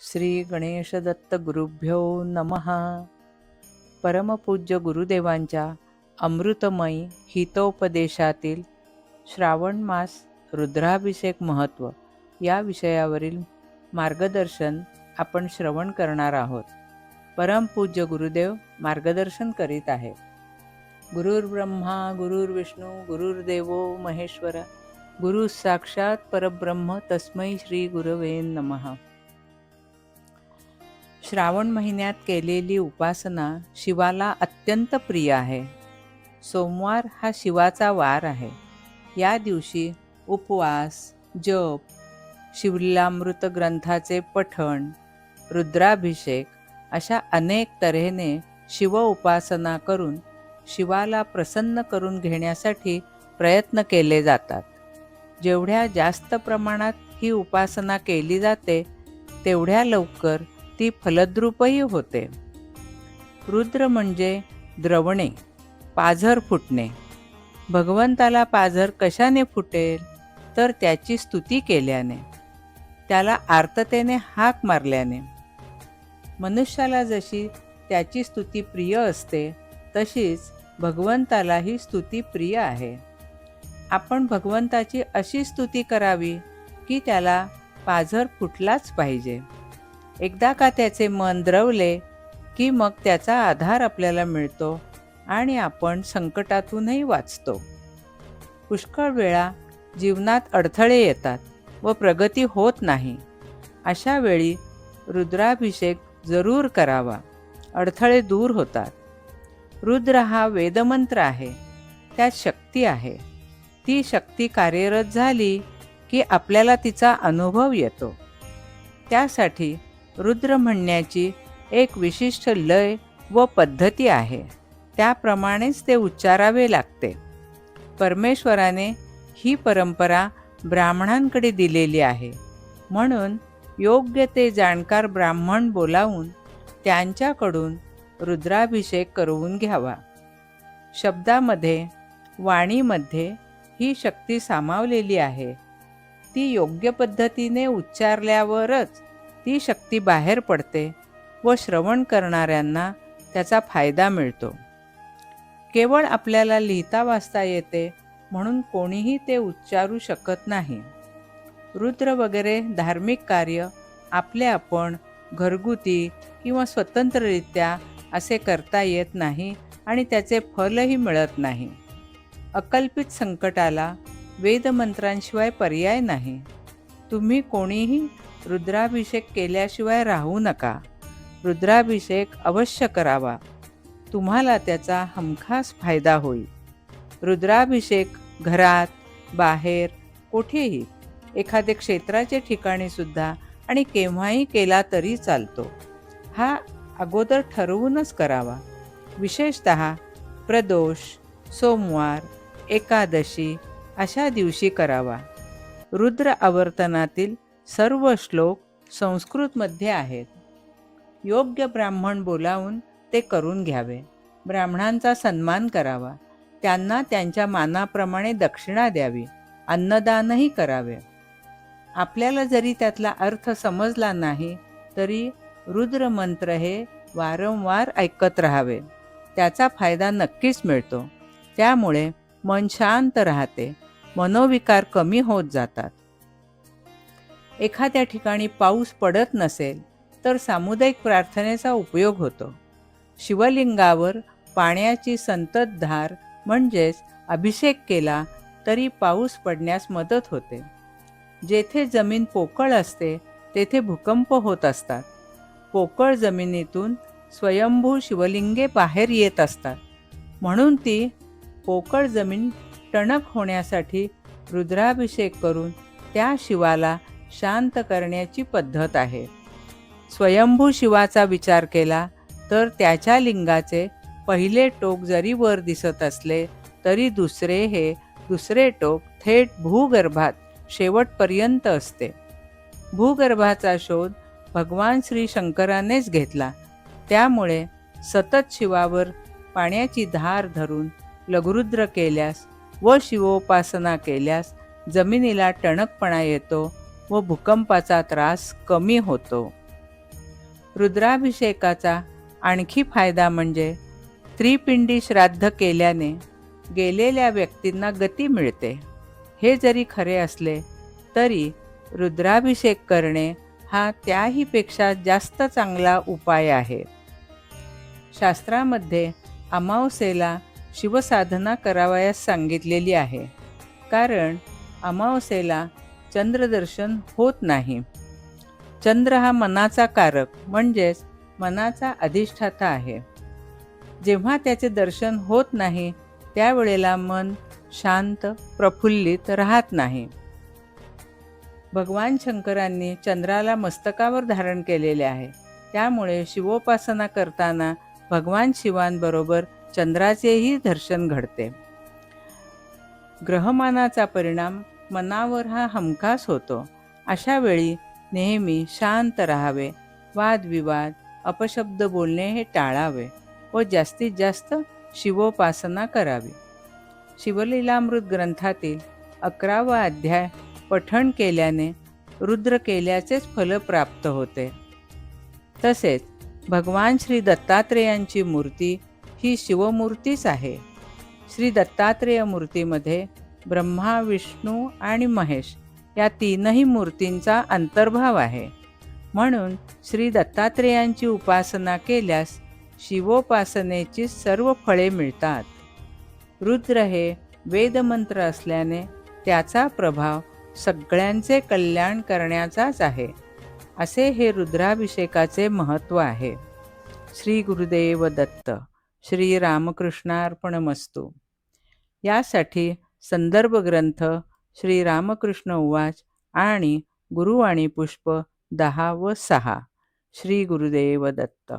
श्री गणेश दत्त गुरुभ्यो नमः. परमपूज्य गुरुदेवांच्या अमृतमयी हितोपदेशातील श्रावण मास रुद्राभिषेक महत्त्व या विषयावरील मार्गदर्शन आपण श्रवण करणार आहोत. परमपूज्य गुरुदेव मार्गदर्शन करीत आहे. गुरुर्ब्रह्मा गुरुर्विष्णू गुरुर्देवो महेश्वर, गुरु साक्षात परब्रह्म तस्मै श्री गुरवे नमः. श्रावण महिन्यात केलेली उपासना शिवाला अत्यंत प्रिय आहे. सोमवार हा शिवाचा वार आहे. या दिवशी उपवास, जप, शिवलीलामृत ग्रंथाचे पठण, रुद्राभिषेक अशा अनेक तऱ्हेने शिव उपासना करून शिवाला प्रसन्न करून घेण्यासाठी प्रयत्न केले जातात. जेवढ्या जास्त प्रमाणात ही उपासना केली जाते तेवढ्या लवकर ती फलद्रूपही होते. रुद्र म्हणजे द्रवणे, पाझर फुटणे. भगवंताला पाझर कशाने फुटेल तर त्याची स्तुती केल्याने, त्याला आर्ततेने हाक मारल्याने. मनुष्याला जशी त्याची स्तुती प्रिय असते तशीच भगवंतालाही स्तुती प्रिय आहे. आपण भगवंताची अशी स्तुती करावी की त्याला पाझर फुटलाच पाहिजे. एकदा का त्याचे मन द्रवले की मग त्याचा आधार आपल्याला मिळतो आणि आपण संकटातूनही वाचतो. पुष्कळ वेळा जीवनात अडथळे येतात व प्रगती होत नाही. अशा वेळी रुद्राभिषेक जरूर करावा, अडथळे दूर होतात. रुद्र हा वेदमंत्र आहे, त्यात शक्ती आहे. ती शक्ती कार्यरत झाली की आपल्याला तिचा अनुभव येतो. त्यासाठी रुद्र म्हणण्याची एक विशिष्ट लय व पद्धती आहे, त्याप्रमाणेच ते उच्चारावे लागते. परमेश्वराने ही परंपरा ब्राह्मणांकडे दिलेली आहे, म्हणून योग्य ते जाणकार ब्राह्मण बोलावून त्यांच्याकडून रुद्राभिषेक करवून घ्यावा. शब्दामध्ये, वाणीमध्ये ही शक्ती सामावलेली आहे. ती योग्य पद्धतीने उच्चारल्यावरच ती शक्ती बाहेर पडते व श्रवण करणाऱ्यांना त्याचा फायदा मिळतो. केवळ आपल्याला लिहिता वाचता येते म्हणून कोणीही ते उच्चारू शकत नाही. रुद्र वगैरे धार्मिक कार्य आपले आपण घरगुती किंवा स्वतंत्ररित्या असे करता येत नाही आणि त्याचे फलही मिळत नाही. अकल्पित संकटाला वेदमंत्रांशिवाय पर्याय नाही. तुम्ही कोणीही रुद्राभिषेक केल्याशिवाय राहू नका. रुद्राभिषेक अवश्य करावा, तुम्हाला त्याचा हमखास फायदा होईल. रुद्राभिषेक घरात, बाहेर, कुठेही, एखादे क्षेत्राचे ठिकाणी सुद्धा आणि केव्हाही केला तरी चालतो. हा अगोदर ठरवूनच करावा. विशेषतः प्रदोष, सोमवार, एकादशी अशा दिवशी करावा. रुद्र आवर्तनातील सर्व श्लोक संस्कृतमध्ये आहेत. योग्य ब्राह्मण बोलावून ते करून घ्यावे. ब्राह्मणांचा सन्मान करावा. त्यांना त्यांच्या मानाप्रमाणे दक्षिणा द्यावी. अन्नदानही करावे. आपल्याला जरी त्यातला अर्थ समजला नाही तरी रुद्र मंत्र हे वारंवार ऐकत राहावे. त्याचा फायदा नक्कीच मिळतो. त्यामुळे मन शांत राहते, मनोविकार कमी होत जातात. एखाद्या ठिकाणी पाऊस पडत नसेल तर सामुदायिक प्रार्थनेचा उपयोग होतो. शिवलिंगावर पाण्याची संततधार म्हणजेच अभिषेक केला तरी पाऊस पडण्यास मदत होते. जेथे जमीन पोकळ असते तेथे भूकंप होत असतात. पोकळ जमिनीतून स्वयंभू शिवलिंगे बाहेर येत असतात. म्हणून ती पोकळ जमीन टणक होण्यासाठी रुद्राभिषेक करून त्या शिवाला शांत करण्याची पद्धत आहे. स्वयंभू शिवाचा विचार केला तर त्याच्या लिंगाचे पहिले टोक जरी वर दिसत असले तरी दुसरे टोक थेट भूगर्भात शेवटपर्यंत असते. भूगर्भाचा शोध भगवान श्री शंकरानेच घेतला. त्यामुळे सतत शिवावर पाण्याची धार धरून लघुरुद्र केल्यास व शिवोपासना केल्यास जमिनीला टणकपणा येतो व भूकंपाचा त्रास कमी होतो. रुद्राभिषेकाचा आणखी फायदा म्हणजे त्रिपिंडी श्राद्ध केल्याने गेलेल्या व्यक्तींना गती मिळते. हे जरी खरे असले तरी रुद्राभिषेक करणे हा त्याहीपेक्षा जास्त चांगला उपाय आहे. शास्त्रामध्ये अमावस्येला शिवसाधना करावयास सांगितलेली आहे, कारण अमावस्येला चंद्रदर्शन होत नाही. चंद्र हा मनाचा कारक म्हणजेच मनाचा अधिष्ठाता आहे. जेव्हा त्याचे दर्शन होत नाही त्यावेळेला मन शांत प्रफुल्लित राहत नाही. भगवान शंकरांनी चंद्राला मस्तकावर धारण केलेले आहे, त्यामुळे शिवोपासना करताना भगवान शिवांबरोबर चंद्राचेही दर्शन घडते. ग्रहमानाचा परिणाम मनावर हा हमखास होतो. अशा वेळी नेहमी शांत राहावे, वादविवाद अपशब्द बोलणे हे टाळावे व जास्तीत जास्त शिवोपासना करावी. शिवलीलामृत ग्रंथातील 11वा अध्याय पठण केल्याने रुद्र केल्याचेच फल प्राप्त होते. तसेच भगवान श्री दत्तात्रेयांची मूर्ती ही शिवमूर्तीच आहे. श्री दत्तात्रेय मूर्तीमध्ये ब्रह्मा, विष्णू आणि महेश या तीनही मूर्तींचा अंतर्भाव आहे. म्हणून श्री दत्तात्रेयांची उपासना केल्यास शिवोपासनेची सर्व फळे मिळतात. रुद्र हे वेदमंत्र असल्याने त्याचा प्रभाव सगळ्यांचे कल्याण करण्याचाच आहे. असे हे रुद्राभिषेकाचे महत्त्व आहे. श्री गुरुदेव दत्त. श्री रामकृष्णार्पणमस्तु. यासाठी संदर्भ ग्रंथ श्री रामकृष्ण उवाच आणि गुरुवाणी पुष्प 10 व 6. श्री गुरुदेव दत्त.